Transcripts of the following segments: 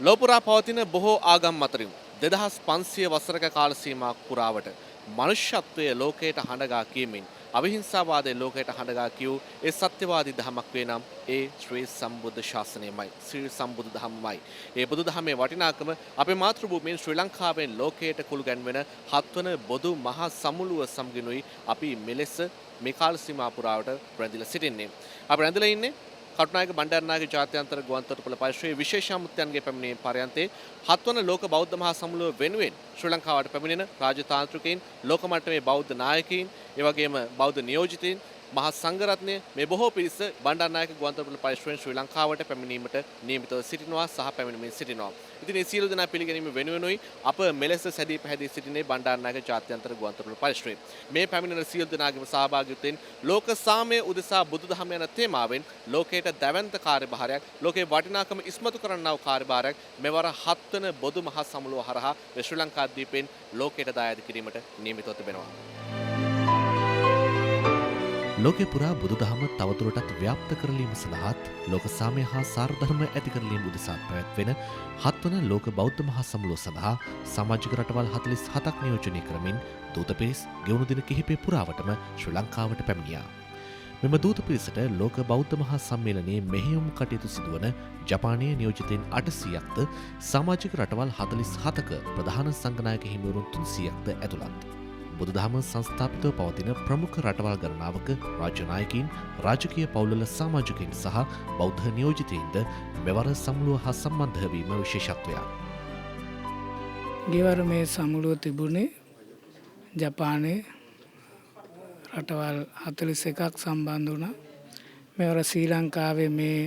ලෝපුරා පවතින බොහෝ ආගම් අතරින් 2500 වසරක කාල සීමාවක් පුරාවට මනුෂ්‍යත්වයේ ලෝකයට හඬගා කියමින් අවිහිංසාවාදයේ ලෝකයට හඬගා කියූ ඒ සත්‍යවාදී ධමයක් වේ නම් ඒ ශ්‍රී සම්බුද්ධ ශාසනයමයි, ශ්‍රී සම්බුදු දහමයි. ඒ බුදු දහමේ වටිනාකම අපේ මාතෘ භූමියෙන් ශ්‍රී ලංකාවෙන් ලෝකයට කුළු ගැන්වෙන හත්වන බොදු මහා සමුළුව සමගිනුයි අපි මෙලෙස මේ කාල සීමාව පුරාවට රැඳිලා සිටින්නේ. අපි රැඳිලා ඉන්නේ කටුනායක බණ්ඩාරනායක ජාත්‍යන්තර ගුවන්තොටුපළ පරිශ්‍රයේ විශේෂ අමුත්‍යන්ගේ පැමිණීම පරයන්තේ හත්වන ලෝක බෞද්ධ මහා සමුළුව වෙනුවෙන් ශ්‍රී ලංකාවට පැමිණෙන රාජතාන්ත්‍රිකයින්, ලෝක මට්ටමේ බෞද්ධ නායකයින්, ඒ වගේම බෞද්ධ නියෝජිතයින්, මහා සංඝරත්නය මේ බොහෝ පිරිස බණ්ඩාරනායක ගුවන්තොටුපළ පරිශ්‍රයෙන් ශ්‍රී ලංකාවට පැමිණීමට නියමිතව සිටිනවා සහ පැමිණෙමින් සිටිනවා. ඉතින් මේ සියලු දෙනා පිළිගැනීම වෙනුවෙනුයි අප මෙලෙස සැදී පැහැදී සිටින්නේ බණ්ඩාරනායක ජාත්‍යන්තර ගුවන්තොටුපළ පරිශ්‍රයේ. මේ පැමිණෙන සියලු දෙනාගේම සහභාගීත්වයෙන් ලෝක සාමය උදෙසා බුදුදහම යන තේමාවෙන් ලෝකයට දැවැන්ත කාර්යභාරයක්, ලෝකේ වටිනාකම ඉස්මතු කරන්නා වූ කාර්යභාරයක් මෙවර හත්වන බොදු මහා සමුළුව හරහා ශ්‍රී ලංකාද්වීපයෙන් ලෝකයට දායාද කිරීමට නියමිතව තිබෙනවා. ලෝකේ පුරා බුදුදහම තවදුරටත් ව්‍යාප්ත කරලීම සඳහාත් ලෝක සාමය හා සාරධර්ම ඇති කරලීම උදෙසා පැවැත්වෙන හත්වන ලෝක බෞද්ධ මහා සමුළුව සඳහා සමාජික රටවල් 47ක් නියෝජනය කරමින් දූත පිරිස් ගෙවුණු දින කිහිපය පුරාවටම ශ්‍රී ලංකාවට පැමිණියා. මෙම දූත පිරිසට ලෝක බෞද්ධ මහා සම්මේලනයේ මෙහෙයුම් කටයුතු සිදුවන ජපානයේ නියෝජිතයින් 800ක්ද සමාජික රටවල් 47ක ප්‍රධාන සංඝනායක හිමිවරුන් 300ක්ද ඇතුළත්. බුදුදහම සංස්ථාපිතව පවතින ප්‍රමුඛ රටවල් ගණනාවක රාජ්‍ය නායකයින්, රාජකීය පවුල්වල සමාජිකයින් සහ බෞද්ධ නියෝජිතයින්ද මෙවර සමුළුව හා සම්බන්ධ වීම විශේෂත්වයක්. ගෙවර මේ සමුළුව තිබුණේ ජපානයේ රටවල් 41ක් සම්බන්ධ වුණා. මෙවර ශ්‍රී ලංකාවේ මේ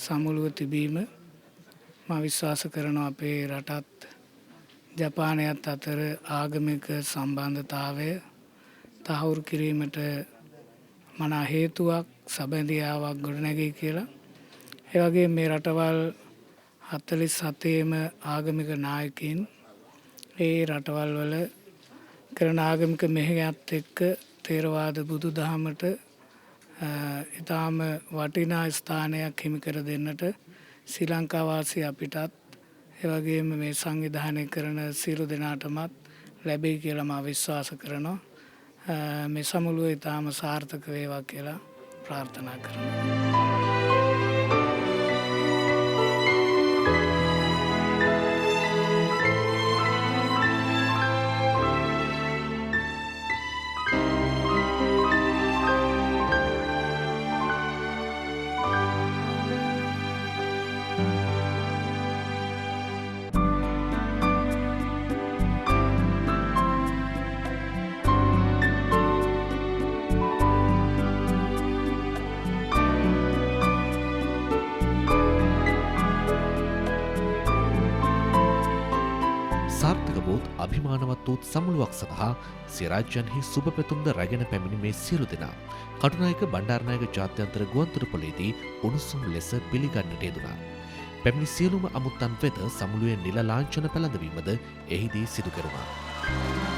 සමුළුව තිබීම මම විශ්වාස කරනවා අපේ රටත් ජපානයත් අතර ආගමික සම්බන්ධතාවය තහවුරු කිරීමට මනා හේතුවක්, සබැඳියාවක් ගොඩනැගී කියලා. ඒ වගේම මේ රටවල් 47ේම ආගමික නායකයින් ඒ රටවල් වල කරන ආගමික මෙහෙයත් එක්ක තේරවාද බුදුදහමට ඊටාම වටිනා ස්ථානයක් හිමි කර දෙන්නට ශ්‍රී ලංකා වාසී අපිටත් ඒ වගේම මේ සංවිධානය කරන සියලු දෙනාටමත් ලැබෙයි කියලා මම විශ්වාස කරනවා. මේ සමුළුව ඊටාම සාර්ථක වේවා කියලා ප්‍රාර්ථනා කරනවා. අභිමානවත් වූ සමුළුවක් සඳහා සිය රාජ්‍යයන්හි සුබ පැතුම්ද රැගෙන පැමිණි මේ සියලු දෙනා කටුනායක බණ්ඩාරනායක ජාත්‍යන්තර ගුවන්තොටුපළේදී උණුසුම් ලෙස පිළිගන්නට යෙදුණා. පැමිණි සියලුම අමුත්තන් වෙත සමුළුවේ නිල ලාංඡන පැළඳවීමද එහිදී සිදු කෙරුණා.